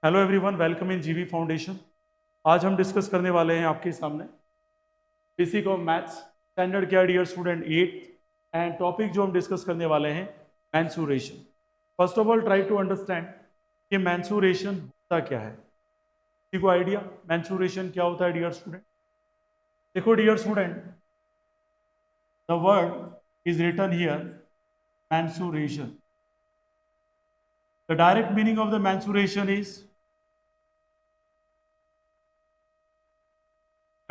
Hello everyone, welcome in जीवी foundation. आज हम डिस्कस करने वाले हैं आपके सामने बेसिक ऑफ मैथ्स स्टैंडर्ड क्या डियर स्टूडेंट 8 एंड टॉपिक जो हम डिस्कस करने वाले हैं mensuration. First of all try to understand कि मैंसूरेशन होता क्या है। किसी को आइडिया मैंसूरेशन क्या होता है डियर स्टूडेंट? देखो dear student, the word is written here mensuration. The direct meaning of the mensuration is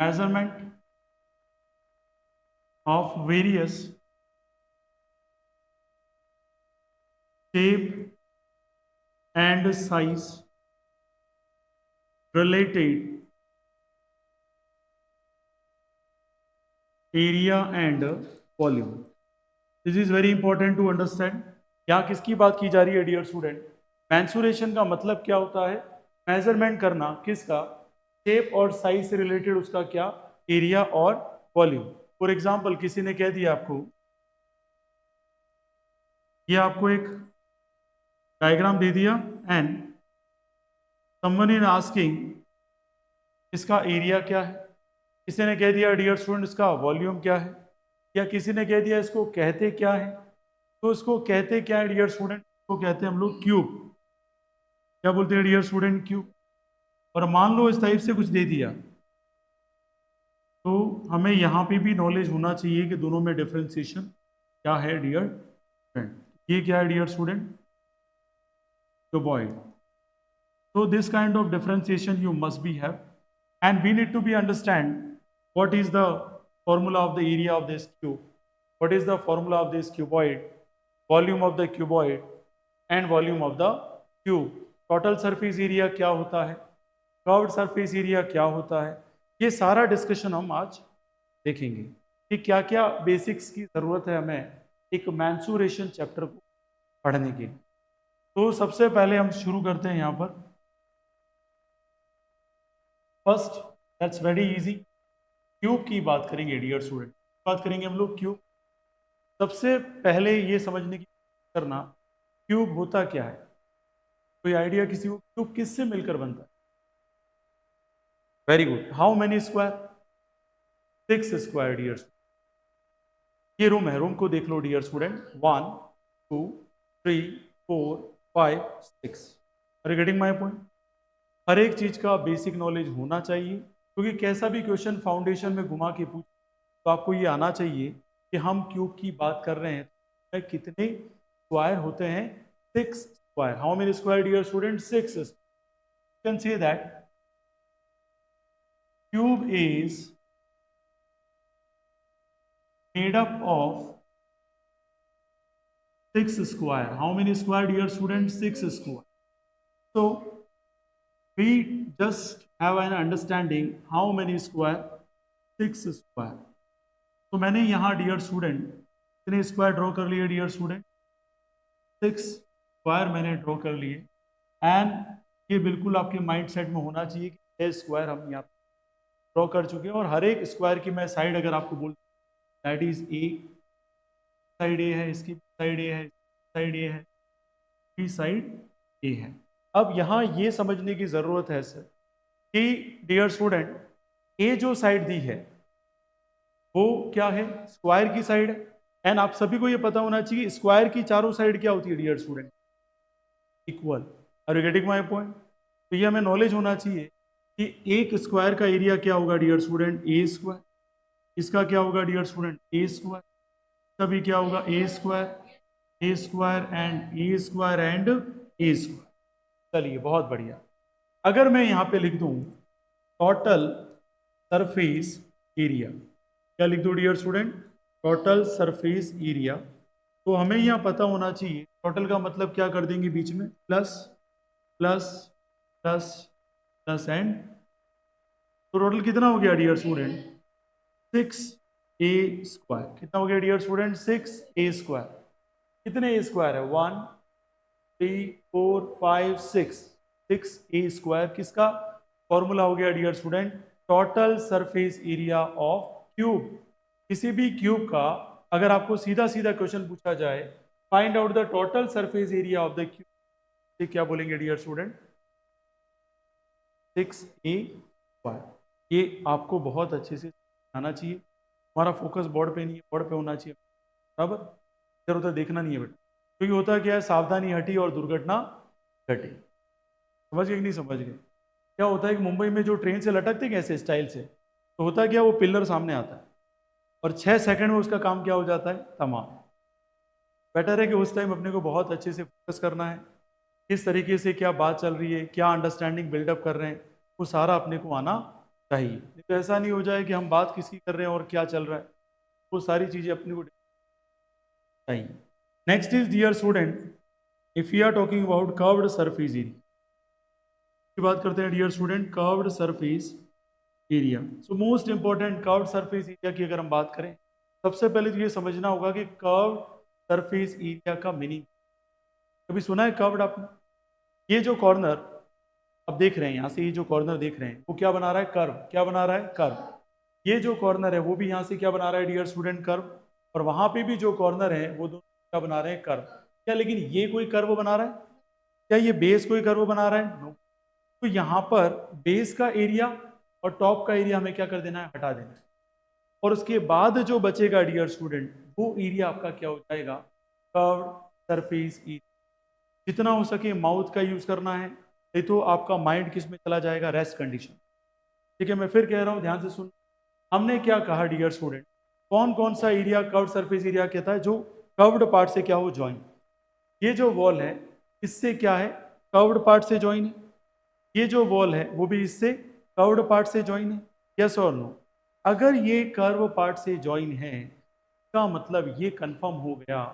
measurement of various shape and size related area and volume. This is very important to understand. यहाँ किसकी बात की जा रही है dear student? Mensuration का मतलब क्या होता है? मेजरमेंट करना किसका? शेप और साइज से रिलेटेड उसका क्या? एरिया और वॉल्यूम। फॉर एग्जाम्पल किसी ने कह दिया आपको, ये आपको एक डायग्राम दे दिया एंड समवन इज आस्किंग इसका एरिया क्या है। किसी ने कह दिया डियर स्टूडेंट इसका वॉल्यूम क्या है, या किसी ने कह दिया इसको कहते क्या है। तो इसको कहते क्या है डियर स्टूडेंट? इसको कहते हैं हम लोग क्यूब। क्या बोलते हैं डियर स्टूडेंट? क्यूब। और मान लो इस टाइप से कुछ दे दिया, तो हमें यहाँ पे भी नॉलेज होना चाहिए कि दोनों में डिफरेंशिएशन क्या है डियर स्टूडेंट। ये क्या है dear student? Cuboid. So this kind of differentiation you must be have, and we need to be understand what is the formula of the area of this cube, what is the formula of this cuboid, volume of the cuboid and volume of the cube, total surface area क्या होता है, curved surface area क्या होता है। ये सारा discussion हम आज देखेंगे कि क्या क्या बेसिक्स की जरूरत है हमें एक मैंसूरेशन चैप्टर को पढ़ने के लिए। तो सबसे पहले हम शुरू करते हैं यहाँ पर। First, that's very easy, cube की बात करेंगे डियर स्टूडेंट। बात करेंगे हम लोग क्यूब। सबसे पहले ये समझने की करना क्यूब होता क्या है। कोई आइडिया किसी को? क्यूब किससे मिलकर बनता है? Very good. How many square? 6 square dear. ये रूम है, रूम को देख लो dear student. 1 2 3 4 5 6। Are you getting my point? हर एक चीज का बेसिक नॉलेज होना चाहिए, क्योंकि कैसा भी क्वेश्चन फाउंडेशन में घुमा के पूछ तो आपको ये आना चाहिए कि हम क्यूब की बात कर रहे हैं तो कितने स्क्वायर होते हैं? 6 square. How many square dear student? 6। You can say that cube is made up of 6 square. How many square dear student? 6 square. So we just have an understanding how many square? 6 square. तो मैंने यहाँ dear student कितने square draw कर लिए dear student? 6 square मैंने draw कर लिए। And ये बिल्कुल आपके माइंड सेट में होना चाहिए कि 6 स्क्वायर हम यहाँ ड्रॉ कर चुके हैं, और हर एक स्क्वायर की मैं साइड अगर आपको बोल, दैट इज ए, साइड ए है, इसकी साइड ए है, साइड ए है, बी साइड ए है। अब यहाँ ये समझने की जरूरत है सर कि डियर स्टूडेंट ए जो साइड दी है वो क्या है? स्क्वायर की साइड है। एंड आप सभी को ये पता होना चाहिए स्क्वायर की चारों साइड क्या होती है dear student? Equal. Are you getting my point? तो ये हमें नॉलेज होना चाहिए कि एक स्क्वायर का एरिया क्या होगा डियर स्टूडेंट? ए स्क्वायर। इसका क्या होगा डियर स्टूडेंट? ए स्क्वायर। तभी क्या होगा? A square, a square and a square and a square. चलिए बहुत बढ़िया। अगर मैं यहाँ पे लिख दूं टोटल सरफेस एरिया, क्या लिख दो dear student? Total surface area. तो हमें यहाँ पता होना चाहिए टोटल का मतलब क्या कर देंगे बीच में? Plus plus plus plus and. तो टोटल कितना हो गया डियर स्टूडेंट? 6 ए स्क्वायर। कितना हो गया डियर स्टूडेंट? 6 ए स्क्वायर। कितने ए स्क्वायर है? 1 3 4 5 6। 6 ए स्क्वायर किसका फॉर्मूला हो गया dear student? Total surface area of cube. किसी भी क्यूब का अगर आपको सीधा सीधा क्वेश्चन पूछा जाए, find out the total surface area of the cube, क्या बोलेंगे डियर स्टूडेंट? 6a²। ये आपको बहुत अच्छे से आना चाहिए। हमारा फोकस बोर्ड पे नहीं है, बोर्ड पे होना चाहिए, बराबर। इधर उधर देखना नहीं है बेटा, क्योंकि होता क्या है, सावधानी हटी और दुर्घटना घटी। समझ गए कि नहीं समझ गए? क्या होता है कि मुंबई में जो ट्रेन से लटकते कैसे स्टाइल से, तो होता क्या, वो पिलर सामने आता है और 6 सेकंड में उसका काम क्या हो जाता है, तमाम। बेटर है कि उस टाइम अपने को बहुत अच्छे से फोकस करना है, किस तरीके से क्या बात चल रही है, क्या अंडरस्टैंडिंग बिल्डअप कर रहे हैं, वो सारा अपने को आना चाहिए। नहीं तो ऐसा नहीं हो जाए कि हम बात किसी कर रहे हैं और क्या चल रहा है, वो सारी चीज़ें अपने को चाहिए। Next is dear student, if you are talking about curved surface area की बात करते हैं dear student, curved surface area. So most important curved surface area की अगर हम बात करें, सबसे पहले तो ये समझना होगा कि कर्व्ड सरफेस एरिया का मीनिंग। कभी सुना है कर्व्ड आपने? ये जो कॉर्नर अब देख रहे हैं, यहाँ से ये जो कॉर्नर देख रहे हैं, वो क्या बना रहा है, कर्व। क्या बना रहा है, कर्व। ये जो कॉर्नर है वो भी यहाँ से क्या बना रहा है डियर स्टूडेंट, कर्व। और वहां पे भी जो कॉर्नर है वो दोनों क्या बना रहे हैं, कर्व। क्या लेकिन ये कोई कर्व बना रहा है? क्या ये बेस कोई कर्व बना रहा है? नो। तो यहाँ पर बेस का एरिया और टॉप का एरिया हमें क्या कर देना है, हटा देना है। और उसके बाद जो बचेगा डियर स्टूडेंट, वो एरिया आपका क्या हो जाएगा, कर्व सरफेस एरिया। जितना हो सके माउथ का यूज करना है, नहीं तो आपका माइंड किस में चला जाएगा, रेस्ट कंडीशन। ठीक है, मैं फिर कह रहा हूं, ध्यान से सुन। हमने क्या कहा डियर स्टूडेंट, कौन कौन सा एरिया कर्व्ड सरफेस एरिया कहता है, जो कर्व्ड पार्ट से क्या हो, ज्वाइन। ये जो वॉल है इससे क्या है, कर्व्ड पार्ट से ज्वाइन है। ये जो वॉल है वो भी इससे कर्व्ड पार्ट से ज्वाइन है। यस और नो? अगर ये कर्व पार्ट से ज्वाइन है, इसका मतलब ये कंफर्म हो गया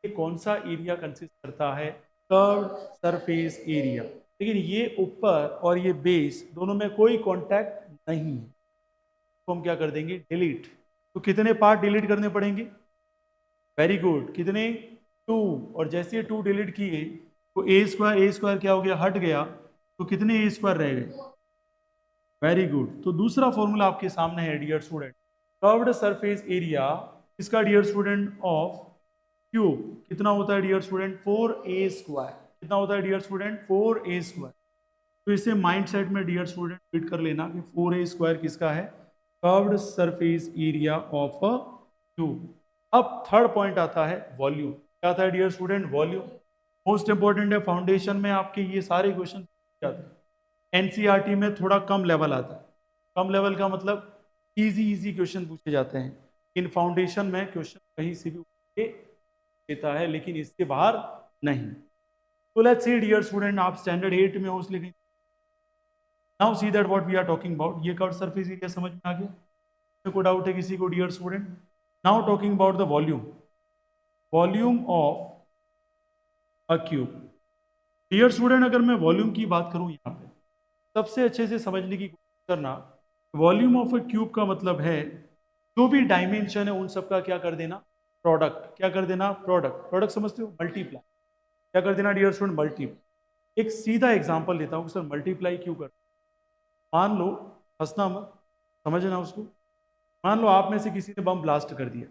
कि कौन सा एरिया कंसिस्ट करता है, कर्व्ड सरफेस एरिया। लेकिन ये ऊपर और ये बेस दोनों में कोई कांटेक्ट नहीं है, तो हम क्या कर देंगे, डिलीट। तो कितने पार्ट डिलीट करने पड़ेंगे, वेरी गुड, कितने, 2। और जैसे 2 डिलीट किए तो ए स्क्वायर क्या हो गया, हट गया। तो कितने ए स्क्वायर रह गए, वेरी गुड। तो दूसरा फॉर्मूला आपके सामने है dear student, curved surface area इसका डियर स्टूडेंट ऑफ क्यूब कितना होता है डियर स्टूडेंट, 4a²। कितना होता है डियर स्टूडेंट, 4a²। तो इसे माइंड सेट में डियर स्टूडेंट फिट कर लेना कि 4a² किसका है, curved surface area of a cube. अब थर्ड पॉइंट आता है वॉल्यूम। क्या आता है dear student, volume. Most important है, फाउंडेशन में आपके ये सारे क्वेश्चन आते हैं। एनसीईआरटी में थोड़ा कम लेवल आता है, कम लेवल का मतलब इजी इजी क्वेश्चन पूछे जाते हैं। इन फाउंडेशन में क्वेश्चन कहीं से भी उठ के देता है, लेकिन इसके बाहर नहीं। तो लेट्स सी डियर स्टूडेंट, आप स्टैंडर्ड 8 में हो इसलिए now see that what we are talking about. ये कर्व सरफेस एरिया समझ में आ गया? कोई डाउट है किसी को dear student? Now talking about the volume, volume of a cube. Dear student, अगर मैं वॉल्यूम की बात करूं यहाँ पे, सबसे अच्छे से समझने की कोशिश करना। वॉल्यूम ऑफ अ क्यूब का मतलब है जो भी डायमेंशन है उन सबका क्या कर देना, प्रोडक्ट। क्या कर देना, प्रोडक्ट। प्रोडक्ट समझते हो, मल्टीप्लाई। क्या कर देना डियर स्टूडेंट, मल्टीप्लाई। एक सीधा एग्जांपल लेता हूँ, सर मल्टीप्लाई क्यों कर, मान लो, हंसना मत, समझना उसको। मान लो आप में से किसी ने बम ब्लास्ट कर दिया,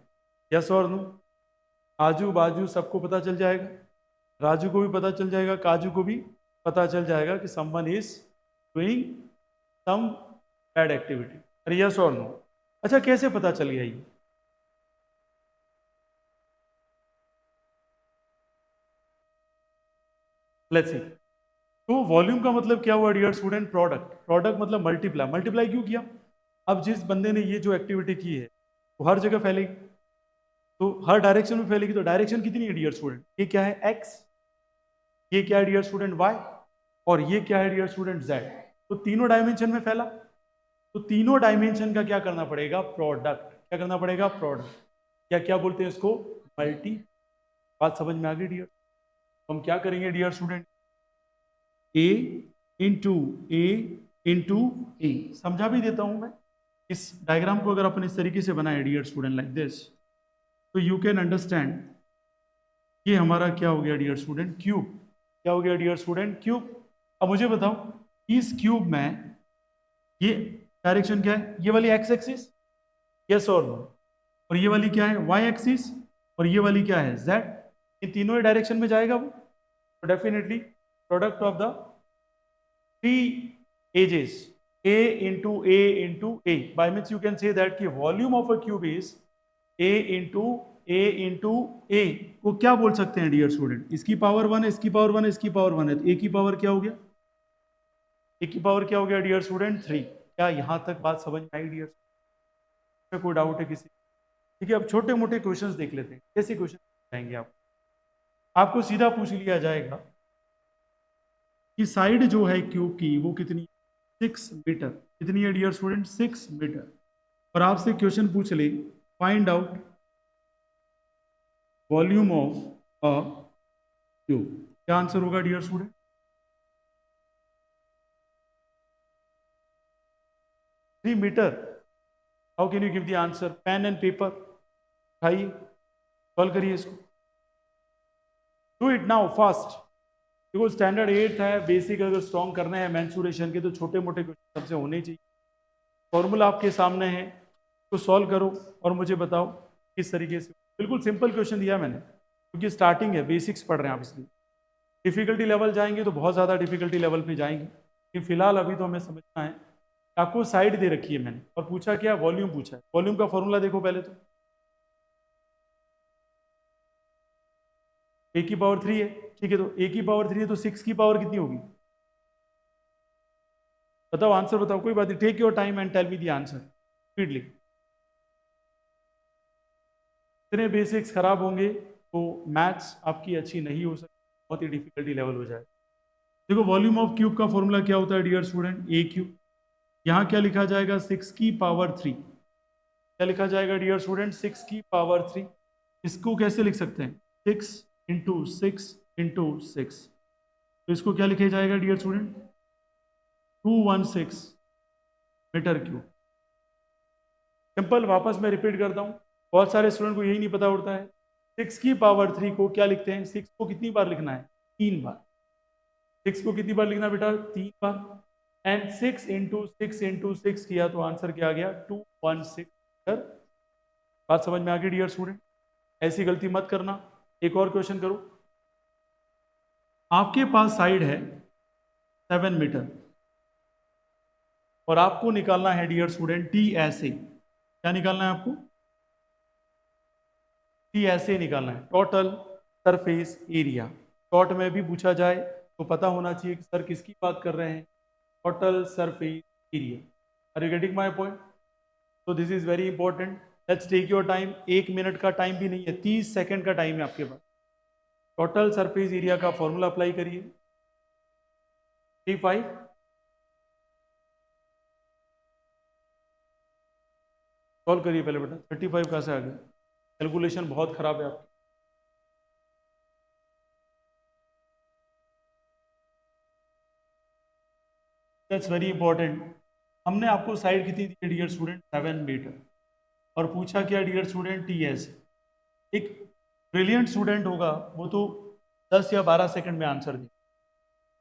यस और नो? आजू बाजू सबको पता चल जाएगा, राजू को भी पता चल जाएगा, काजू को भी पता चल जाएगा कि someone is doing some bad activity. अरे यस और नो? अच्छा, कैसे पता चल गया ये? Let's see. तो वॉल्यूम का मतलब क्या हुआ डियर स्टूडेंट, प्रोडक्ट। प्रोडक्ट मतलब मल्टीप्लाई। मल्टीप्लाई क्यों किया? अब जिस बंदे ने ये जो एक्टिविटी की है वो हर जगह फैलेगी, तो हर डायरेक्शन में फैलेगी। तो डायरेक्शन कितनी है डियर स्टूडेंट, ये क्या है, एक्स। ये क्या है डियर स्टूडेंट, वाई। और ये क्या है डियर स्टूडेंट, जेड। तो तीनों डायमेंशन में फैला। तो तीनों डायमेंशन का क्या करना पड़ेगा, प्रोडक्ट। क्या करना पड़ेगा, प्रोडक्ट। क्या क्या बोलते हैं इसको, मल्टी। बात समझ में आ गई डियर? तो हम क्या करेंगे डियर स्टूडेंट, ए इंटू ए इंटू ए। समझा भी देता हूं मैं। इस डायग्राम को अगर अपन इस तरीके से बनाए डियर स्टूडेंट, लाइक दिस, तो यू कैन अंडरस्टैंड ये हमारा क्या हो गया डियर स्टूडेंट, क्यूब। क्या हो गया डियर स्टूडेंट, क्यूब। अब मुझे बताओ, इस क्यूब में ये डायरेक्शन क्या है, ये वाली एक्स एक्सिस, यस और नो? और ये वाली क्या है, वाई एक्सिस। और ये वाली क्या है, जेड। इन तीनों ही डायरेक्शन में जाएगा वो। तो definitely product of the three edges a into a by means you can say that कि volume of a cube is a को क्या बोल सकते हैं डियर स्टूडेंट? इसकी पावर 1 है, इसकी पावर 1 है, इसकी पावर 1 है, तो a की पावर क्या हो गया? a की पावर क्या हो गया डियर स्टूडेंट? 3। क्या यहां तक बात समझ में आई डियर? कोई डाउट है किसी? ठीक है, अब छोटे मोटे क्वेश्चंस देख लेते हैं। कैसे क्वेश्चन आएंगे आपको सीधा पूछ लिया जाएगा कि साइड जो है क्यूब की वो कितनी? 6 मीटर। कितनी है डियर स्टूडेंट? 6 मीटर। और आपसे क्वेश्चन पूछ ले, find out volume of a cube. क्या आंसर होगा dear student? 3 metre. How can you give the answer? Pen and paper उठाइए, सॉल्व करिए इसको। Do it now fast. देखो स्टैंडर्ड 8 है, बेसिक अगर स्ट्रॉन्ग करने हैं मेंसुरेशन के तो छोटे मोटे क्वेश्चन सबसे होने चाहिए। फॉर्मूला आपके सामने है, तो सॉल्व करो और मुझे बताओ किस तरीके से। बिल्कुल सिंपल क्वेश्चन दिया मैंने, क्योंकि स्टार्टिंग है, बेसिक्स पढ़ रहे हैं आप, इसलिए डिफिकल्टी लेवल जाएंगे तो बहुत ज़्यादा डिफिकल्टी लेवल पे जाएंगे, लेकिन फिलहाल अभी तो हमें समझना है। आपको साइड दे रखी है मैंने, और पूछा क्या? वॉल्यूम पूछा है। वॉल्यूम का फॉर्मूला देखो पहले तो, ए की पावर 3 है, ठीक है, तो ए की पावर 3 है तो 6 की पावर कितनी होगी? बताओ आंसर बताओ, कोई बात नहीं, take your time and tell me the answer speedily. इतने बेसिक्स खराब होंगे तो मैथ्स आपकी अच्छी नहीं हो सकती, बहुत ही डिफिकल्टी लेवल हो जाए। देखो वॉल्यूम ऑफ क्यूब का फॉर्मूला क्या होता है डियर स्टूडेंट? ए क्यूब। यहाँ क्या लिखा जाएगा? 6 की पावर 3। क्या लिखा जाएगा डियर स्टूडेंट? 6 की पावर 3। इसको कैसे लिख सकते हैं? 6 into 6 into 6। तो इसको क्या लिखा जाएगा dear student? 216 metre cube. Simple, वापस मैं रिपीट करता हूँ, बहुत सारे स्टूडेंट को यही नहीं पता होता है। 6 की पावर 3 को क्या लिखते हैं? 6 को कितनी बार लिखना है? 3 बार। 6 को कितनी बार लिखना बेटा? 3 बार। एंड 6 into 6 into 6 किया तो आंसर क्या आ गया? 216 मीटर। बात समझ में आ गई डियर स्टूडेंट? ऐसी गलती मत करना। एक और क्वेश्चन करो। आपके पास साइड है 7 मीटर और आपको निकालना है डियर स्टूडेंट टी ऐसे। क्या निकालना है आपको? टी ऐसे निकालना है, टोटल सरफेस एरिया। शॉर्ट में भी पूछा जाए तो पता होना चाहिए कि सर किसकी बात कर रहे हैं? Total surface area. Are you getting my point? तो this is very important. Let's take your time. 1 minute का टाइम भी नहीं है, 30 सेकंड का टाइम है आपके पास। टोटल सरफेस एरिया का फॉर्मूला अप्लाई करिए। 35। सॉल्व करिए पहले बेटा। 35 कहाँ से आ गया? कैलकुलेशन बहुत खराब है आपकी। That's very important. हमने आपको साइड कितनी दी डियर स्टूडेंट? 7 मीटर। और पूछा क्या डियर स्टूडेंट? T S. एक ब्रिलियंट स्टूडेंट होगा वो तो 10 या 12 सेकंड में आंसर दे।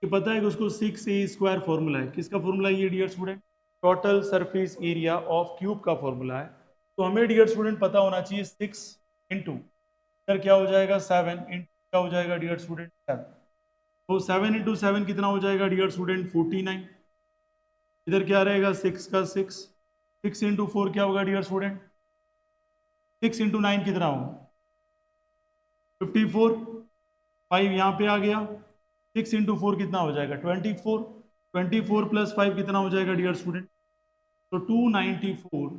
ये पता है कि उसको 6a² फॉर्मूला है। किसका फॉर्मूला है ये dear student? Total surface area of cube का फॉर्मूला है। तो हमें डियर स्टूडेंट पता होना चाहिए 6 इंटू, सर क्या हो जाएगा? 7 इंटू क्या हो जाएगा डियर स्टूडेंट? 7। तो 7 इंटू 7 कितना हो जाएगा डियर स्टूडेंट? 49। इधर क्या रहेगा? 6 का 6। 6 इंटू 4 क्या होगा डियर स्टूडेंट? 6 इंटू 9 कितना होगा? 54। 5 यहाँ पे आ गया। 6 इंटू 4 कितना हो जाएगा? 24। 24 प्लस 5 कितना हो जाएगा डियर स्टूडेंट? तो 294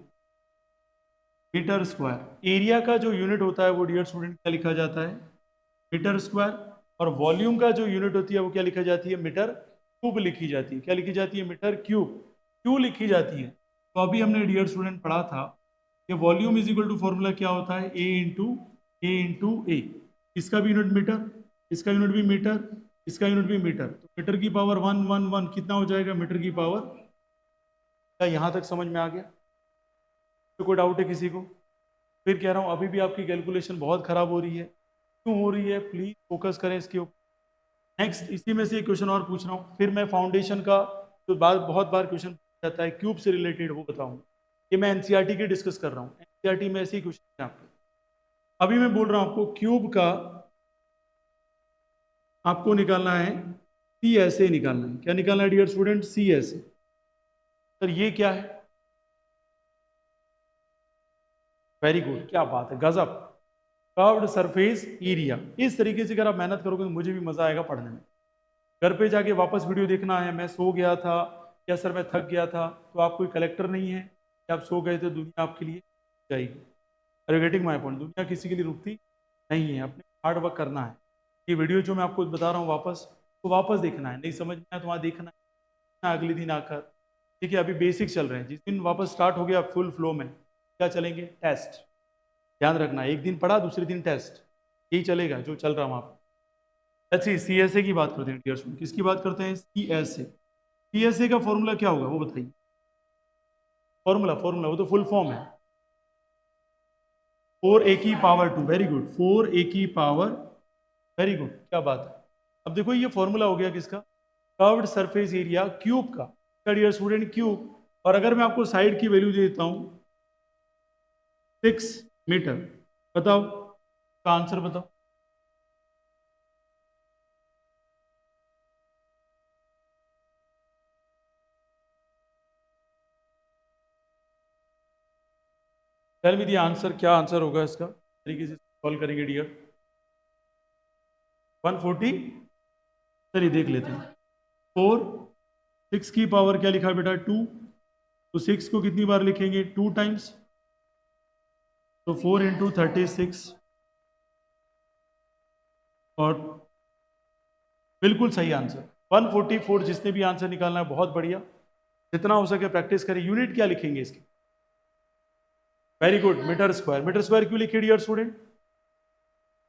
मीटर स्क्वायर। एरिया का जो यूनिट होता है वो डियर स्टूडेंट क्या लिखा जाता है? Metre square. और वॉल्यूम का जो यूनिट होती है वो क्या लिखा जाती है? मीटर क्यूब लिखी जाती है। क्या लिखी जाती है? Metre cube. क्यों लिखी जाती है? तो अभी हमने डियर स्टूडेंट पढ़ा था कि volume is equal to formula क्या होता है? A into a. इसका भी यूनिट मीटर, इसका यूनिट भी मीटर, इसका यूनिट भी मीटर। तो मीटर की पावर 111 कितना हो जाएगा? मीटर की पावर। क्या यहां तक समझ में आ गया? तो कोई डाउट है किसी को? फिर कह रहा हूं अभी भी आपकी कैलकुलेशन बहुत खराब हो रही है। क्यों हो रही है? प्लीज फोकस करें इसके ऊपर। नेक्स्ट इसी में से एक क्वेश्चन और पूछ रहा हूँ, फिर मैं फाउंडेशन का जो बार बहुत बार क्वेश्चन पूछा जाता है क्यूब से रिलेटेड वो बताऊंगा। ये मैं एनसीईआरटी की डिस्कस कर रहा हूँ, एनसीईआरटी में ऐसे ही क्वेश्चन है आपके। अभी मैं बोल रहा हूँ आपको क्यूब का आपको निकालना है सी ऐसे निकालना है। क्या निकालना है डियर स्टूडेंट? सी ऐसे। सर ये क्या है? वेरी गुड, क्या बात है, गजब। Curved surface area. इस तरीके से अगर आप मेहनत करोगे तो मुझे भी मजा आएगा पढ़ने में। घर पे जाके वापस वीडियो देखना है, मैं सो गया था या सर मैं थक गया था, तो आप कोई कलेक्टर नहीं है कि आप सो गए तो दुनिया आपके लिए जाएगी। Are you getting my point? दुनिया किसी के लिए रुकती नहीं है, अपने हार्ड वर्क करना है। ये वीडियो जो मैं आपको बता रहा हूँ वापस, तो वापस देखना है, नहीं समझ में आया तो वहाँ देखना है अगले दिन आकर। ठीक है, अभी बेसिक चल रहे हैं, जिस दिन वापस स्टार्ट हो गया फुल फ्लो में क्या चलेंगे? टेस्ट। ध्यान रखना, एक दिन पढ़ा दूसरे दिन टेस्ट, यही चलेगा जो चल रहा है वहाँ पर। अच्छी सीएसए की बात करते हैं डियर स्टूडेंट। किसकी बात करते हैं? सीएसए। सीएसए का फॉर्मूला क्या होगा वो बताइए? फॉर्मूला फॉर्मूला वो तो फुल फॉर्म है, 4a की पावर 2। वेरी गुड, 4a की पावर, वेरी गुड, क्या बात है। अब देखो ये फॉर्मूला हो गया किसका? कर्व्ड सरफेस एरिया क्यूब का, डियर स्टूडेंट, क्यूब। और अगर मैं आपको साइड की वैल्यू दे देता हूं 6 मीटर, बताओ का आंसर बताओ। टेल मी द आंसर, क्या आंसर होगा इसका? तरीके से सॉल्व करेंगे डियर। 140। चलिए देख लेते हैं। 4, 6 की पावर क्या लिखा बेटा? 2। तो 6 को कितनी बार लिखेंगे? 2 टाइम्स, तो 4 इंटू 36। और बिल्कुल सही आंसर 144। जिसने भी आंसर निकालना है बहुत बढ़िया, जितना हो सके प्रैक्टिस करें। यूनिट क्या लिखेंगे इसकी? Very good, metre square. Metre square क्यों लिखे डियर स्टूडेंट?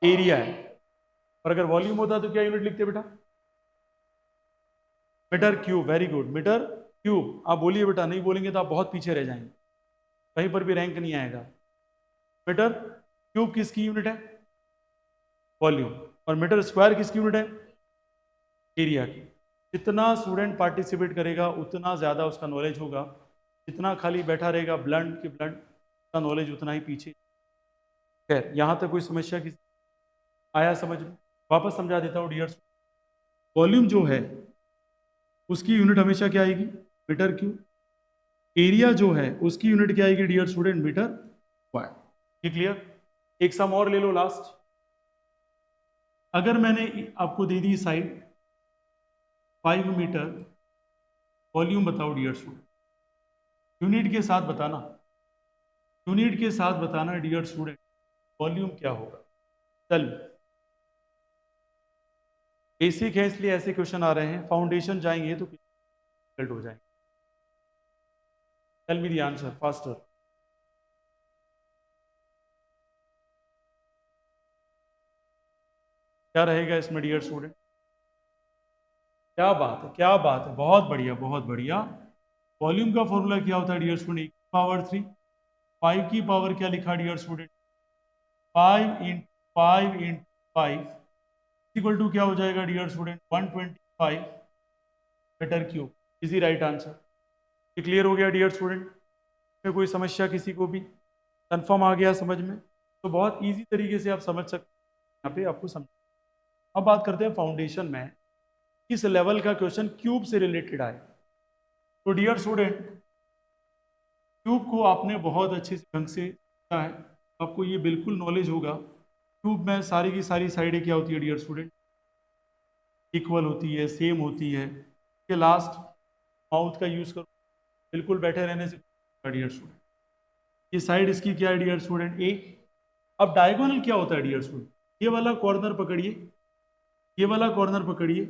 एरिया है। और अगर वॉल्यूम होता तो क्या यूनिट लिखते बेटा? Metre cube. Very good, metre cube. आप बोलिए बेटा, नहीं बोलेंगे तो आप बहुत पीछे रह जाएंगे, कहीं पर भी रैंक नहीं आएगा। मीटर क्यूब किसकी यूनिट है? वॉल्यूम। और मीटर स्क्वायर किसकी यूनिट है? एरिया की। जितना स्टूडेंट पार्टिसिपेट करेगा उतना ज़्यादा उसका नॉलेज होगा, जितना खाली बैठा रहेगा ब्लंड की ब्लंड, उसका नॉलेज उतना ही पीछे। खैर, यहाँ तक कोई समस्या किसी आया समझ में? वापस समझा देता हूँ डियर। वॉल्यूम जो है उसकी यूनिट हमेशा क्या आएगी? Metre cube. एरिया जो है उसकी यूनिट क्या आएगी डियर स्टूडेंट? Metre square. ये क्लियर? एक सम और ले लो लास्ट। अगर मैंने आपको दे दी साइड 5 मीटर, वॉल्यूम बताओ डियर स्टूडेंट, यूनिट के साथ बताना, यूनिट के साथ बताना डियर स्टूडेंट, वॉल्यूम क्या होगा? चल, बेसिक है इसलिए ऐसे क्वेश्चन आ रहे हैं, फाउंडेशन जाएंगे तो डिफिकल्ट हो जाएंगे। Tell me the answer faster. क्या रहेगा इसमें डियर स्टूडेंट? क्या बात है, क्या बात है, बहुत बढ़िया बहुत बढ़िया। वॉल्यूम का फॉर्मूला क्या होता है डियर स्टूडेंट? पावर 3। 5 की पावर क्या लिखा डियर स्टूडेंट? 5 इक्वल टू क्या हो जाएगा dear student? 125 metre cube. Easy right answer. ये क्लियर हो गया डियर स्टूडेंट? में कोई समस्या किसी को भी? कंफर्म आ गया समझ में? तो बहुत इजी तरीके से आप समझ सकते हैं, यहाँ पे आपको समझ। अब बात करते हैं फाउंडेशन में किस लेवल का क्वेश्चन क्यूब से रिलेटेड आए। तो डियर स्टूडेंट, क्यूब को आपने बहुत अच्छे से ढंग से सीखा है, आपको ये बिल्कुल नॉलेज होगा। क्यूब में सारी की सारी साइडें क्या होती है डियर स्टूडेंट? इक्वल होती है, सेम होती है। ये लास्ट माउथ का यूज करो, बिल्कुल बैठे रहने से डियर स्टूडेंट। ये साइड इसकी क्या है डियर स्टूडेंट? ए। अब डायगोनल क्या होता है डियर स्टूडेंट? ये वाला कॉर्नर पकड़िए, ये वाला कॉर्नर पकड़िए,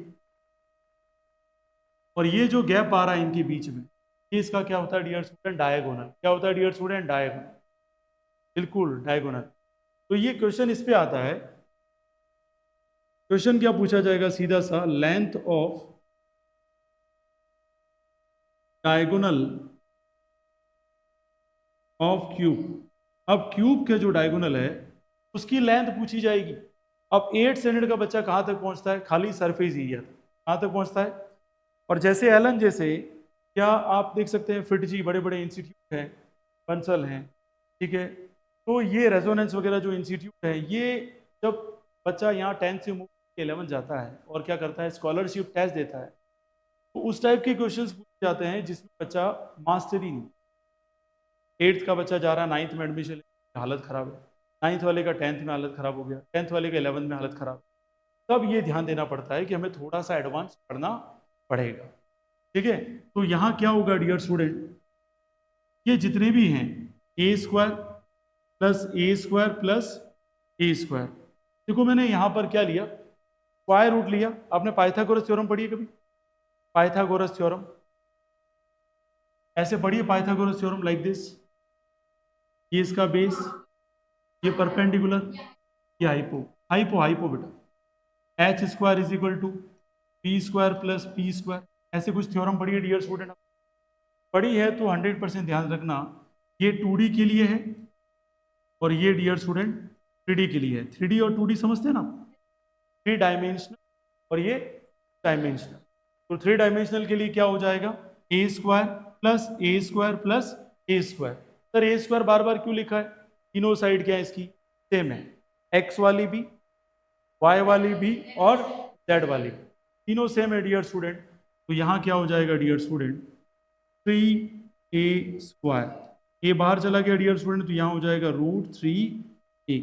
और ये जो गैप आ रहा है इनके बीच में, ये इसका क्या होता है डियर स्टूडेंट? डायगोनल। क्या होता है डियर स्टूडेंट? डायगोनल। बिल्कुल डायगोनल। तो ये क्वेश्चन इस पे आता है। क्वेश्चन क्या पूछा जाएगा? सीधा सा, length of diagonal of cube. अब क्यूब के जो डायगोनल है उसकी लेंथ पूछी जाएगी। अब 8 स्टैंडर्ड का बच्चा कहाँ तक पहुंचता है? खाली सरफेस एरिया कहाँ तक पहुंचता है? और जैसे एलन जैसे, क्या आप देख सकते हैं फिटजी, बड़े बड़े इंस्टीट्यूट हैं, बंसल हैं, ठीक है, तो ये रेजोनेंस वगैरह जो इंस्टीट्यूट है, ये जब बच्चा यहाँ 10 से मूव 11 जाता है और क्या करता है? स्कॉलरशिप टेस्ट देता है, तो उस टाइप के क्वेश्चंस पूछे जाते हैं जिसमें बच्चा मास्टरी नहीं, 8th का बच्चा जा रहा है 9th में एडमिशन, हालत खराब है, 9th वाले का 10th में हालत खराब हो गया, 10th वाले का 11th में हालत खराब, तब ये ध्यान देना पड़ता है कि हमें थोड़ा सा एडवांस पढ़ना पड़ेगा। ठीक है, तो यहाँ क्या होगा डियर स्टूडेंट, ये जितने भी हैं ए स्क्वायर प्लस ए स्क्वायर, देखो मैंने यहाँ पर क्या लिया, स्क्वायर रूट लिया। आपने पाइथागोरस थ्योरम पढ़ी है कभी? पाइथागोरस थ्योरम ऐसे पढ़िए, पाइथागोरस थ्योरम लाइक दिस, ये इसका बेस, ये परपेंडिकुलर, ये हाइपो हाइपो हाइपो बेटा, H square is equal to P square plus P square, ऐसे कुछ थ्योरम पढ़िए डियर स्टूडेंट। पढ़ी है तो 100% ध्यान रखना, ये 2D के लिए है और ये डियर स्टूडेंट 3D के लिए है। 3D और 2D समझते हैं ना, 3 डायमेंशनल और ये डायमेंशनल। तो 3 डायमेंशनल के लिए क्या हो जाएगा, ए स्क्वायर प्लस ए स्क्वायर प्लस ए स्क्वायर। सर ए स्क्वायर बार बार क्यों लिखा है, तीनों साइड क्या है इसकी सेम है, एक्स वाली भी, वाई वाली भी और जेड वाली भी, तीनों सेम है डियर स्टूडेंट। तो यहाँ क्या हो जाएगा डियर स्टूडेंट, 3a स्क्वायर, ए बाहर चला गया डियर स्टूडेंट, तो यहाँ हो जाएगा √3a।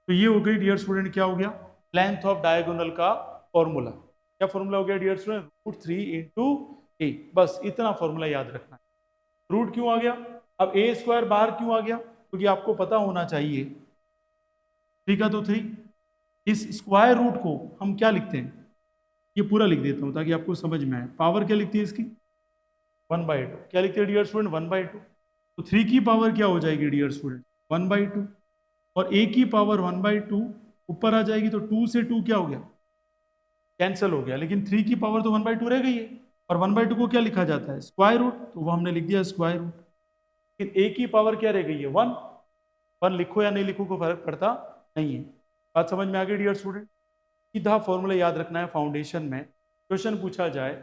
तो ये हो गई डियर स्टूडेंट, क्या हो गया, लेंथ ऑफ डायगोनल का फॉर्मूला। क्या फॉर्मूला हो गया डियर स्टूडेंट, √3 × a, बस इतना फॉर्मूला याद रखना है। रूट क्यों आ गया, अब ए स्क्वायर बाहर क्यों आ गया, क्योंकि आपको पता होना चाहिए, ठीक है, तो 3, इस स्क्वायर रूट को हम क्या लिखते हैं, ये पूरा लिख देता हूं ताकि आपको समझ में आए। पावर क्या लिखती है इसकी, 1/2, क्या लिखते हैं डियर स्टूडेंट, 1/2। तो 3 की पावर क्या हो जाएगी डियर स्टूडेंट, 1/2, और a की पावर 1/2 ऊपर आ जाएगी, तो 2 से 2 क्या हो गया, कैंसिल हो गया, लेकिन 3 की पावर तो 1/2 रह गई है, और 1/2 को क्या लिखा जाता है, स्क्वायर रूट, तो वो हमने लिख दिया स्क्वायर रूट। लेकिन a की पावर क्या रह गई है, 1, 1 लिखो या नहीं लिखो को फर्क पड़ता नहीं है। बात समझ में आ गई डियर स्टूडेंट। सीधा फॉर्मूला याद रखना है, फाउंडेशन में क्वेश्चन पूछा जाए,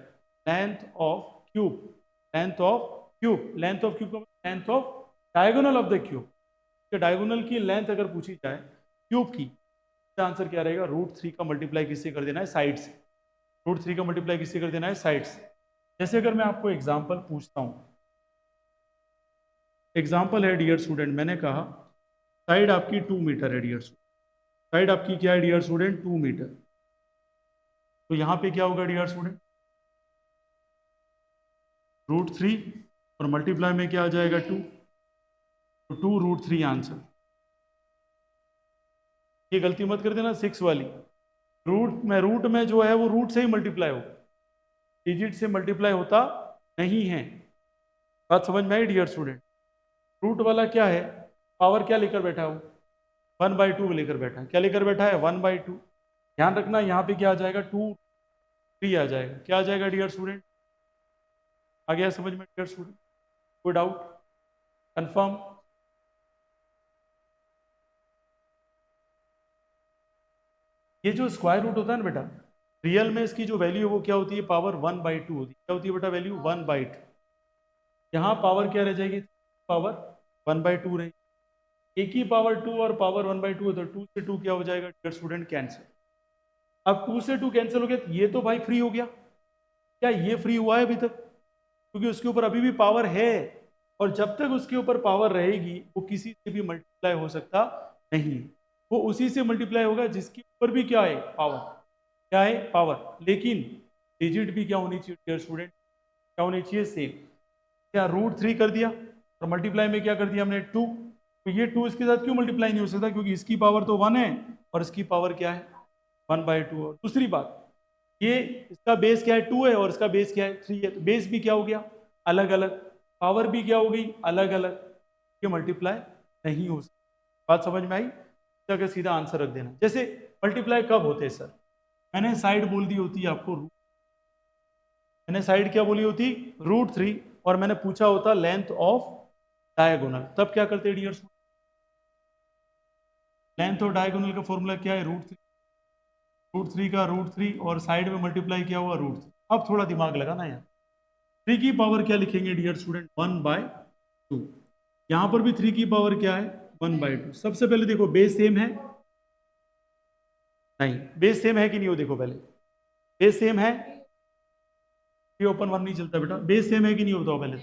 length of cube, length of cube, length of cube, length of diagonal of the cube, diagonal की लेंथ अगर पूछी जाए क्यूब की, इसका आंसर क्या रहेगा, √3 का मल्टीप्लाई किससे कर देना है, साइड से, √3 का मल्टीप्लाई किससे कर देना है, साइड से। जैसे अगर मैं आपको एग्जांपल पूछता हूं, एग्जांपल है डियर स्टूडेंट, मैंने कहा साइड आपकी 2 मीटर है डियर स्टूडेंट, साइड आपकी क्या है डियर स्टूडेंट, 2 मीटर। तो यहां पे क्या होगा डियर स्टूडेंट, √3 और मल्टीप्लाई में क्या आ जाएगा, 2, तो 2√3 आंसर। ये गलती मत कर देना 6 वाली, रूट में जो है वो रूट से ही मल्टीप्लाई होगा, डिजिट से मल्टीप्लाई होता नहीं है। बात समझ में आई डियर स्टूडेंट। रूट वाला क्या है, पावर क्या लेकर बैठा है वो, 1/2 लेकर बैठा है, क्या लेकर बैठा है, 1/2। ध्यान रखना यहाँ पे क्या आ जाएगा, 2 3 आ जाएगा, क्या आ जाएगा डियर स्टूडेंट, आ गया समझ में डियर स्टूडेंट, कोई डाउट, कंफर्म। ये जो स्क्वायर रूट होता है ना बेटा, रियल में इसकी जो वैल्यू है वो क्या होती है, पावर 1/2 होती है, क्या होती है बेटा वैल्यू, 1/2। यहाँ पावर क्या रह जाएगी, पावर 1/2 रहेगी, एक ही पावर 2 और पावर 1/2 है, तो 2 से 2 क्या हो जाएगा डियर स्टूडेंट, कैंसिल। अब 2 से 2 कैंसिल हो गया, तो ये तो भाई फ्री हो गया, क्या ये फ्री हुआ है अभी तक, क्योंकि उसके ऊपर अभी भी पावर है, और जब तक उसके ऊपर पावर रहेगी वो किसी से भी मल्टीप्लाई हो सकता नहीं, वो उसी से मल्टीप्लाई होगा जिसके ऊपर भी क्या है, पावर, क्या है, पावर। लेकिन डिजिट भी क्या होनी चाहिए डियर स्टूडेंट, क्या होनी चाहिए, सेम। क्या √3 कर दिया और मल्टीप्लाई में क्या कर दिया हमने, 2, तो ये 2 इसके साथ क्यों मल्टीप्लाई नहीं हो सकता, क्योंकि इसकी पावर तो 1 है और इसकी पावर क्या है, 1/2। और दूसरी बात, ये इसका बेस क्या है, 2 है, और इसका बेस क्या है, 3 है, तो बेस भी क्या हो गया, अलग अलग, पावर भी क्या हो गई, अलग अलग, ये मल्टीप्लाई नहीं हो सकता। बात समझ में आई, इसका सीधा आंसर रख देना। जैसे मल्टीप्लाई कब होते हैं सर, मैंने साइड बोल दी होती है आपको, मैंने साइड क्या बोली होती, √3, और मैंने पूछा होता लेंथ ऑफ डायगोनल, तब क्या करते डियर्स, लेंथ ऑफ डायगोनल का फॉर्मूला क्या है, √3 का √3 और साइड में मल्टीप्लाई किया हुआ √3। अब थोड़ा दिमाग लगाना यार, 3 की पावर क्या लिखेंगे डियर स्टूडेंट, 1/2। यहां पर भी 3 की पावर क्या है, 1/2। सबसे पहले देखो बेस सेम है, नहीं बेस सेम है कि नहीं, हो देखो पहले, बेस सेम है, ये ओपन वन नहीं चलता बेटा, बेस सेम है कि नहीं होता पहले,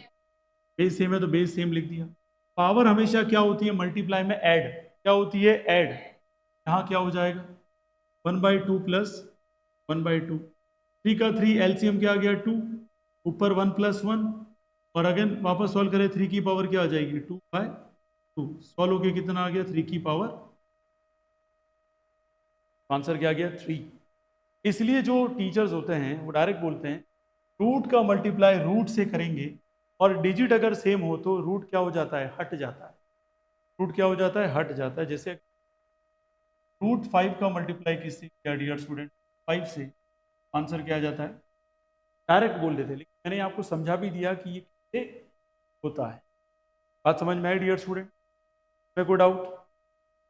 बेस सेम है तो बेस सेम लिख दिया। पावर हमेशा क्या होती है मल्टीप्लाई में, ऐड, क्या होती है ऐड, यहाँ क्या हो जाएगा 1/2 प्लस 1/2, 3 का 3 एलसीएम क्या आ गया 2, ऊपर 1 + 1, और अगेन वापस सॉल्व करें 3 की पावर क्या आ जाएगी 2/2, सॉल्व होके कितना आ गया 3 की पावर, आंसर क्या आ गया 3। इसलिए जो टीचर्स होते हैं वो डायरेक्ट बोलते हैं रूट का मल्टीप्लाई रूट से करेंगे, और डिजिट अगर सेम हो तो रूट क्या हो जाता है हट जाता है, रूट क्या हो जाता है हट जाता है। जैसे √5 का मल्टीप्लाई किससे किया डियर स्टूडेंट 5 से, आंसर क्या आ जाता है, डायरेक्ट बोल देते, लेकिन मैंने आपको समझा भी दिया कि ये कैसे होता है। बात समझ में आई डियर स्टूडेंट, में कोई डाउट,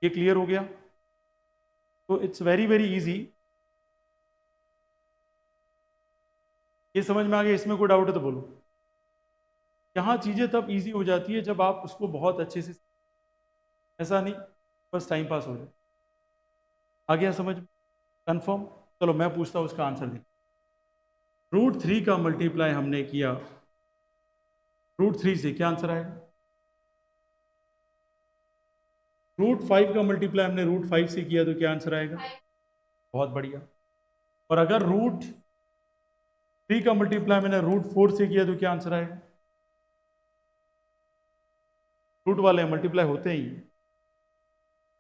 ये क्लियर हो गया? तो इट्स वेरी वेरी इजी, ये समझ में आ गया, इसमें कोई डाउट है तो बोलो। यहाँ चीजें तब इजी हो जाती है जब आप उसको बहुत अच्छे से, ऐसा नहीं बस टाइम पास हो जाए। आ गया समझ, कंफर्म? चलो मैं पूछता हूँ उसका आंसर दे। √3 का मल्टीप्लाई हमने किया √3 से, क्या आंसर आएगा? √5 का मल्टीप्लाई हमने √5 से किया तो क्या आंसर आएगा? बहुत बढ़िया। और अगर √3 का मल्टीप्लाई मैंने √4 से किया तो क्या आंसर आएगा? रूट वाले मल्टीप्लाई होते ही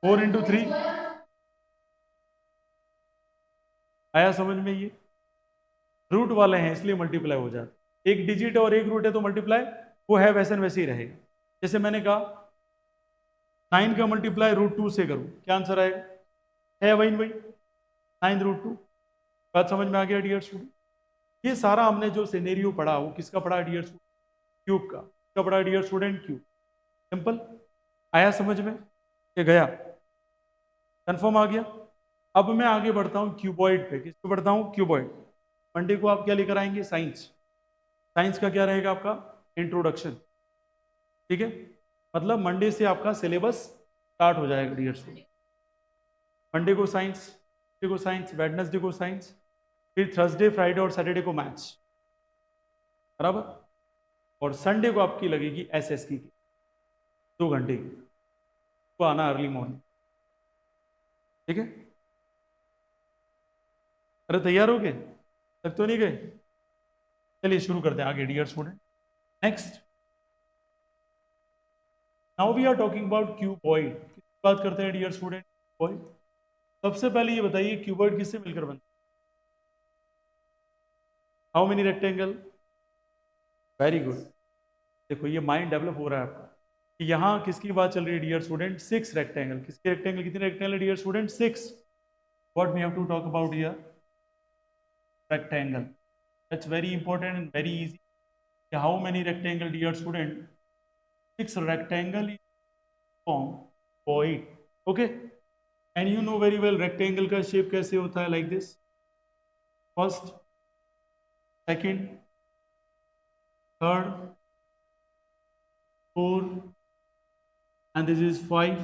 4 × 3, आया समझ में? ये रूट वाले हैं इसलिए मल्टीप्लाई हो जाता, एक डिजिट और एक रूट है तो मल्टीप्लाई वो है वैसे वैसे ही रहेगा। जैसे मैंने कहा 9 का मल्टीप्लाई √2 से करूं, क्या आंसर आएगा? है वही 9 √2। बात समझ में आ गया डियर स्टूडेंट? ये सारा हमने जो सिनेरियो पढ़ा वो किसका पढ़ा डियर स्टूडेंट? क्यूब का। क्या पढ़ा डियर स्टूडेंट? क्यूब। सिंपल, आया समझ में? ये गया, कंफर्म आ गया? अब मैं आगे बढ़ता हूँ क्यूबॉइड पे। किस पे बढ़ता हूँ? क्यूबॉइड। मंडे को आप क्या लेकर आएंगे? साइंस। साइंस का क्या रहेगा आपका? इंट्रोडक्शन। ठीक है, मतलब मंडे से आपका सिलेबस स्टार्ट हो जाएगा डियर स्टूडेंट। मंडे को साइंस, ट्यूसडे को साइंस, वेडनेसडे को साइंस, फिर थर्सडे फ्राइडे और सैटरडे को मैथ्स, बराबर। और संडे को आपकी लगेगी एसएस की 2 घंटे की, तो आना अर्ली मॉर्निंग। ठीक है, अरे तैयार हो गए? तक तो नहीं गए? चलिए शुरू करते हैं आगे dear student. Next, now we are talking about cuboid. बात करते हैं डियर स्टूडेंट क्यूबॉइड। सबसे पहले ये बताइए क्यूबॉइड किससे मिलकर बनता है? How many rectangle? Very good. देखो ये माइंड डेवलप हो रहा है आपका कि यहाँ किसकी बात चल रही है डियर स्टूडेंट? 6 रेक्टेंगल। किसके रेक्टेंगल? कितने rectangle dear student? 6। What we have to talk about here? Rectangle. That's very important and very easy. How many rectangle dear student? 6 rectangle form cuboid. Okay, and you know very well rectangle का shape कैसे होता है, like this, first, second, third, fourth, and this is 5,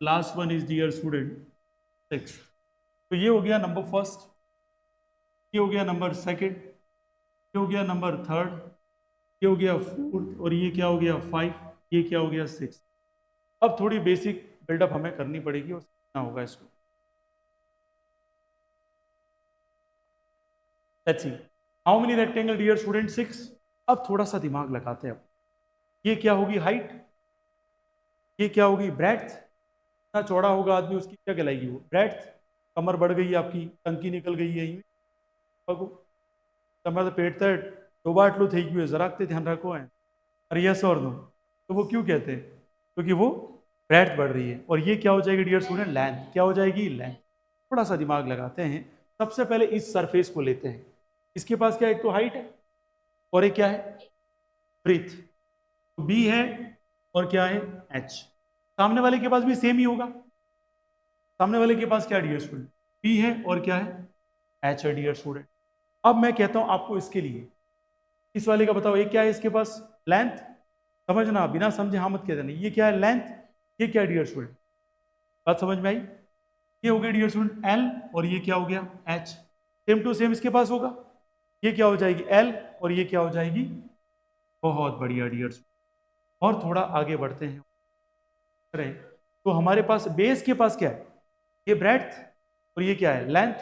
last one is dear student 6। तो ये हो गया number first, ये हो गया नंबर सेकंड, ये हो गया नंबर थर्ड, ये हो गया फोर्थ, और ये क्या हो गया 5, ये क्या हो गया 6। अब थोड़ी बेसिक बिल्डअप हमें करनी पड़ेगी और सीखना होगा इसको। Let's see how many rectangle dear student? 6। अब थोड़ा सा दिमाग लगाते हैं। अब ये क्या होगी हाइट, ये क्या होगी ब्रेड्थ, इतना चौड़ा होगा आदमी उसकी क्या कहलाएगी वो ब्रेड्थ। कमर बढ़ गई है आपकी, टंकी निकल गई है, कमर तो पेट तक टोबाटलो થઈ ગયું है, જરાક તે ध्यान रखो है। अरे यस और नो, तो वो क्यों कहते हैं? क्योंकि वो ब्रेड्थ बढ़ रही है। और ये क्या हो जाएगी डियर स्टूडेंट? लेंथ। क्या हो जाएगी? लेंथ। थोड़ा सा दिमाग लगाते हैं। सबसे पहले इस सरफेस को लेते हैं, इसके पास क्या है? एक तो हाइट है और एक क्या है? ब्रीथ। बी है और क्या है? एच। सामने वाले के पास भी सेम ही होगा। सामने वाले के पास क्या है डियर स्टूडेंट? बी है और क्या है? एच है डियर स्टूडेंट। अब मैं कहता हूं आपको इसके लिए, इस वाले का बताओ, ये क्या है इसके पास? लेंथ। समझना, बिना समझे हाँ मत कहते नहीं। ये क्या है? लेंथ। ये क्या है डियर स्टूडेंट? बात समझ में आई? ये हो गया डियर स्टूडेंट एल, और ये क्या हो गया? एच। सेम टू सेम इसके पास होगा। ये क्या हो जाएगी? एल और ये क्या हो जाएगी, बहुत बढ़िया डियर। और थोड़ा आगे बढ़ते हैं, तो हमारे पास बेस के पास क्या है, ये ब्रेड्थ, और ये क्या है, लेंथ।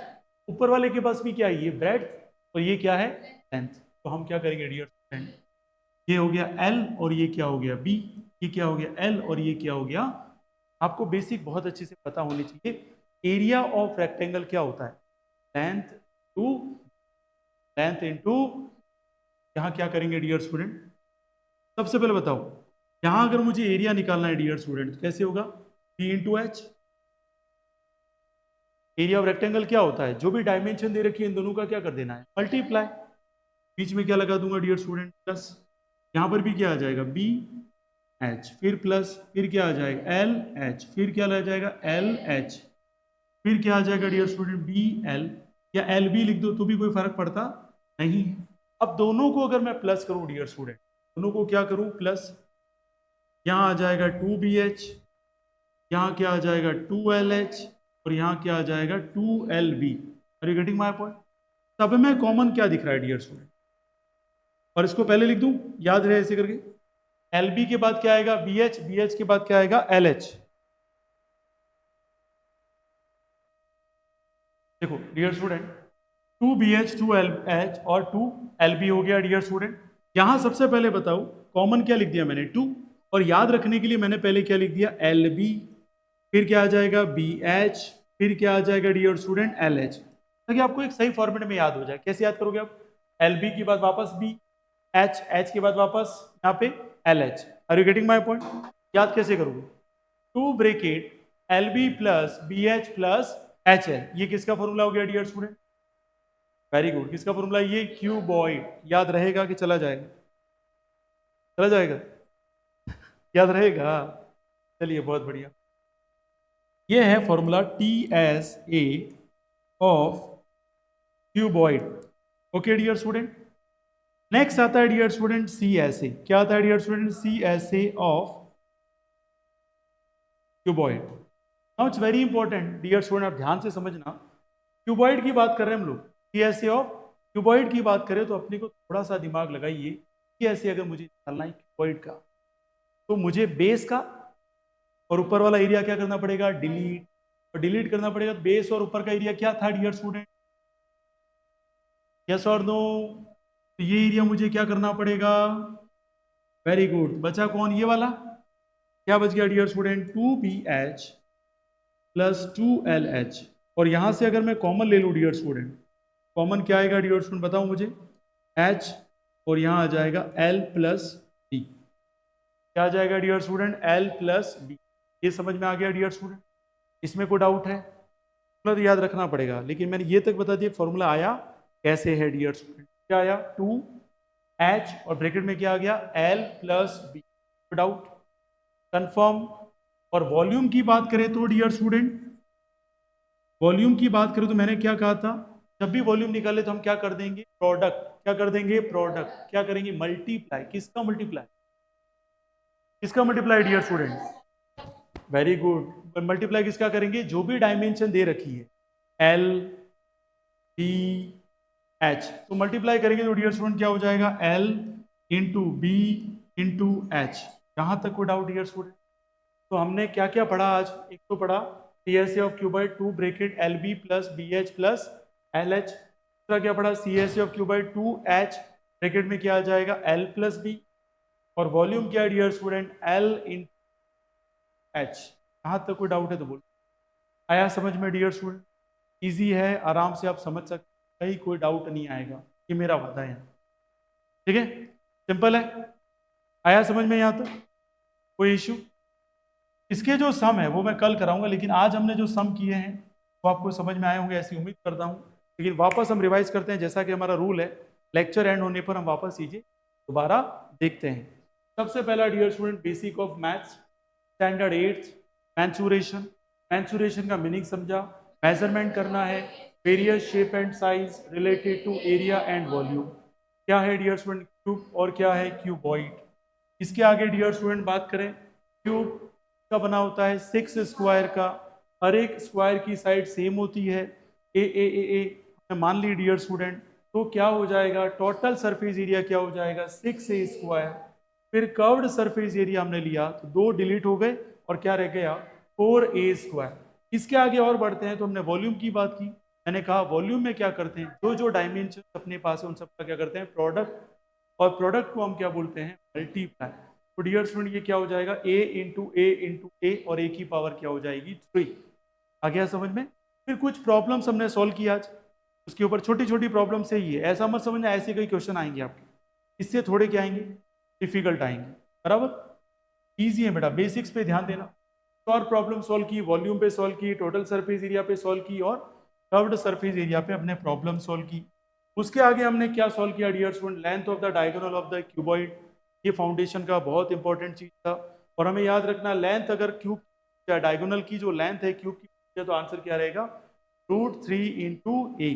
ऊपर वाले के पास भी क्या है, ये ब्रेड्थ, और ये क्या है, लेंथ। तो हम क्या करेंगे डियर स्टूडेंट, ये हो गया एल और ये क्या हो गया बी, ये क्या हो गया एल और ये क्या हो गया। आपको बेसिक बहुत अच्छे से पता होनी चाहिए। एरिया ऑफ रेक्टेंगल क्या होता है, लेंथ टू लेंथ इनटू, यहां क्या करेंगे डियर स्टूडेंट, सबसे पहले बताओ, यहां अगर मुझे एरिया निकालना है डियर स्टूडेंट तो कैसे होगा, B into H. Area of rectangle क्या होता है, जो भी डायमेंशन दे रखी है इन दोनों का क्या कर देना है, मल्टीप्लाई। बीच में क्या लगा दूंगा डियर स्टूडेंट, प्लस। यहां पर भी क्या आ जाएगा, बी एच, फिर प्लस, फिर क्या आ जाएगा, एल एच, फिर क्या लग जाएगा, एल एच, फिर क्या आ जाएगा डियर स्टूडेंट, बी एल, या एल बी लिख दो तो भी कोई फर्क पड़ता नहीं है। अब दोनों को अगर मैं प्लस करूं डियर स्टूडेंट, दोनों को क्या करूं, प्लस, यहां आ जाएगा 2BH, यहाँ क्या आ जाएगा 2LH, और यहाँ क्या आ जाएगा 2LB। Are you getting my point. सब में कॉमन क्या दिख रहा है डियर स्टूडेंट, और इसको पहले लिख दूं, याद रहे ऐसे करके, LB के बाद क्या आएगा, BH, BH के बाद क्या आएगा, LH। देखो डियर स्टूडेंट, 2BH 2LH और 2LB हो गया डियर स्टूडेंट। यहां सबसे पहले बताओ कॉमन क्या लिख दिया मैंने, 2, और याद रखने के लिए मैंने पहले क्या लिख दिया, LB, फिर क्या आ जाएगा, BH, फिर क्या आ जाएगा डियर स्टूडेंट, LH, ताकि आपको एक सही फॉर्मेट में याद हो जाए। कैसे याद करोगे आप, LB के बाद वापस B, H के बाद वापस यहाँ पे LH। Are you getting my point. याद कैसे करोगे, 2 bracket LB plus BH plus HL, ये किसका फॉर्मूला हो गया डियर स्टूडेंट, वेरी गुड, किसका फॉर्मूला, ये क्यूबॉइड। याद रहेगा कि चला जाएगा, चला जाएगा, याद रहेगा, चलिए बहुत बढ़िया। ये है formula TSA of cuboid. Okay dear student, next आता है डियर स्टूडेंट CSA। क्या आता है dear student, CSA of cuboid. Now it's very important dear student, आप ध्यान से समझना। क्यूबॉइड की बात कर रहे हैं हम लोग, CSA ऑफ क्यूबॉइड की बात करें तो अपने को थोड़ा सा दिमाग लगाइए। CSA अगर मुझे निकालना है क्यूबॉइड का, तो मुझे बेस का और ऊपर वाला एरिया क्या करना पड़ेगा, डिलीट, और डिलीट करना पड़ेगा। तो बेस और ऊपर का एरिया क्या था डियर स्टूडेंट, यस और नो, तो ये एरिया मुझे क्या करना पड़ेगा, वेरी गुड, बचा कौन, ये वाला, क्या बच गया dear student, 2BH plus 2LH, और यहां से अगर मैं कॉमन ले लूं डियर स्टूडेंट, कॉमन क्या आएगा डियर स्टूडेंट बताओ मुझे, H, और यहां आ जाएगा L प्लस B। क्या आ जाएगा dear student, L plus B। ये समझ में आ गया डियर स्टूडेंट, इसमें कोई डाउट है, तो याद रखना पड़ेगा। लेकिन मैंने ये तक बता दिया फॉर्मूला आया कैसे है डियर स्टूडेंट, क्या आया, 2H और ब्रैकेट में क्या आ गया, L plus B। Doubt, confirm. और वॉल्यूम की बात करें तो डियर स्टूडेंट, वॉल्यूम की बात करें तो मैंने क्या कहा था, जब भी वॉल्यूम निकाले तो हम क्या कर देंगे, प्रोडक्ट, क्या कर देंगे, प्रोडक्ट, क्या करेंगे, मल्टीप्लाई। किसका मल्टीप्लाई, किसका multiply dear student, very good, multiply किसका करेंगे, जो भी डायमेंशन दे रखी है, L B H, तो मल्टीप्लाई करेंगे तो डियर स्टूडेंट क्या हो जाएगा, L into B into H. यहां तक कोई डाउट डियर स्टूडेंट। तो हमने क्या क्या पढ़ा आज, एक तो पढ़ा CSA of cuboid 2 bracket LB plus BH plus LH। दूसरा क्या पढ़ा, CSA of cuboid 2H bracket में क्या आ जाएगा, L प्लस B, और वॉल्यूम क्या है डियर स्टूडेंट, L इन H। यहां तक कोई डाउट है तो बोलो। आया समझ में डियर स्टूडेंट, इजी है, आराम से आप समझ सकते, कहीं कोई डाउट नहीं आएगा, ये मेरा वादा है, ठीक है, सिंपल है। आया समझ में यहाँ तक कोई इश्यू। इसके जो सम है वो मैं कल कराऊंगा, लेकिन आज हमने जो सम किए हैं वो आपको समझ में आए होंगे ऐसी उम्मीद करता हूँ। लेकिन वापस हम रिवाइज करते हैं, जैसा कि हमारा रूल है, लेक्चर एंड होने पर हम वापस कीजिए, दोबारा देखते हैं। सबसे पहला dear student, basic of maths standard 8, mensuration. Mensuration का मीनिंग समझा, मेजरमेंट करना है various shape and size related to area and volume. क्या है डियर स्टूडेंट, क्यूब, और क्या है क्यूबॉइड। इसके आगे डियर स्टूडेंट बात करें, क्यूब का बना होता है 6 स्क्वायर का, हर एक स्क्वायर की साइड सेम होती है, ए मान ली डियर स्टूडेंट तो क्या हो जाएगा, टोटल सरफेस एरिया क्या हो जाएगा 6a स्क्वायर। फिर कर्व्ड सरफेस एरिया हमने लिया तो 2 डिलीट हो गए और क्या रह गया 4a स्क्वायर। इसके आगे और बढ़ते हैं तो हमने वॉल्यूम की बात की। मैंने कहा वॉल्यूम में क्या करते हैं, जो जो डायमेंशन अपने पास है उन सबका क्या करते हैं प्रोडक्ट, और प्रोडक्ट को हम क्या बोलते हैं मल्टीप्लाई। तो डियर स्टूडेंट ये क्या हो जाएगा a और a की पावर क्या हो जाएगी 3। आ गया समझ में। फिर कुछ प्रॉब्लम्स हमने सॉल्व किया आज, उसके ऊपर छोटी छोटी प्रॉब्लम से ही है, ऐसा मत समझना ऐसे कई क्वेश्चन आएंगे आपके, इससे थोड़े क्या आएंगे डिफिकल्ट आएंगे। बराबर इजी है बेटा, बेसिक्स पे ध्यान देना। तो और प्रॉब्लम सॉल्व की, वॉल्यूम पे सॉल्व की, टोटल सरफेस एरिया पे सॉल्व की और कर्व्ड सरफेस एरिया पे अपने प्रॉब्लम सॉल्व की। उसके आगे हमने क्या सॉल्व किया dear student, length of the diagonal of the cuboid. ये फाउंडेशन का बहुत इंपॉर्टेंट चीज था। और हमें याद रखना लेंथ अगर क्यूब या डायगोनल की जो लेंथ है क्यूब की तो आंसर क्या रहेगा √3 इंटू ए।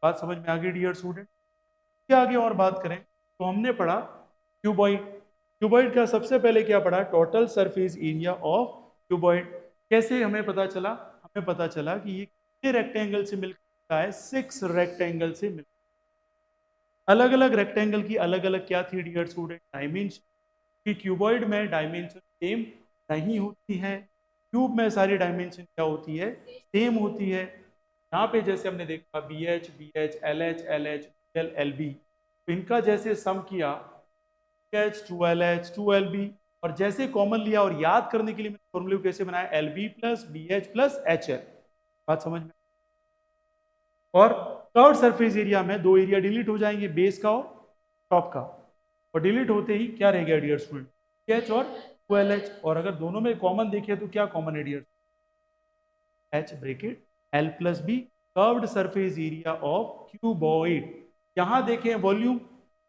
बात समझ में आ गई डियर स्टूडेंट। क्या आगे और बात करें तो हमने पढ़ा क्यूबॉइड। क्यूबॉइड का सबसे पहले क्या पढ़ा, total surface area of cuboid. कैसे हमें पता चला, हमें पता चला कि ये कितने रेक्टेंगल से मिलकर है 6 रेक्टेंगल से मिलकर। अलग अलग रेक्टेंगल की अलग अलग क्या थी डियर स्टूडेंट डायमेंशन। कि क्यूबॉइड में डायमेंशन सेम नहीं होती है, क्यूब में सारी डायमेंशन क्या होती है सेम होती है। यहाँ पे जैसे हमने देखा B H L H L B, तो इनका जैसे सम किया एच टू एल बी, और जैसे कॉमन लिया और याद करने के लिए मैंने फॉर्मूले कैसे बनाया L B plus B H plus H L. बात समझ में। और कर्व सरफेस एरिया में 2 एरिया डिलीट हो जाएंगे, बेस का और टॉप का, और डिलीट होते ही क्या रह गया डियर स्टूडेंट एच और 12h। और अगर दोनों में कॉमन देखे तो क्या कॉमन है dear H bracket L plus B, curved surface area of cuboid. यहां देखें वॉल्यूम,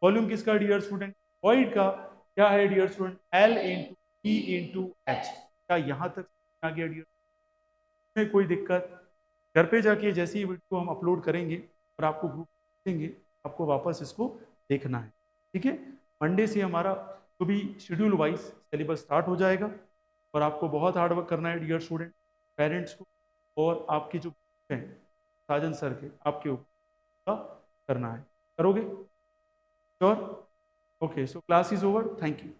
वॉल्यूम किसका डियर स्टूडेंट वॉइड का, क्या है dear student L into E into H. क्या यहां तक आ गया डियर, में कोई दिक्कत। घर पे जाके जैसे ही वीडियो हम अपलोड करेंगे और आपको ग्रुप देंगे, आपको वापस इसको देखना है, ठीक है। मंडे से हमारा तो भी शेड्यूल वाइज सिलेबस स्टार्ट हो जाएगा और आपको बहुत हार्ड वर्क करना है डियर स्टूडेंट, पेरेंट्स को और आपके जो हैं साजन सर के आपके ऊपर करना है, करोगे sure. Okay so class is over, thank you.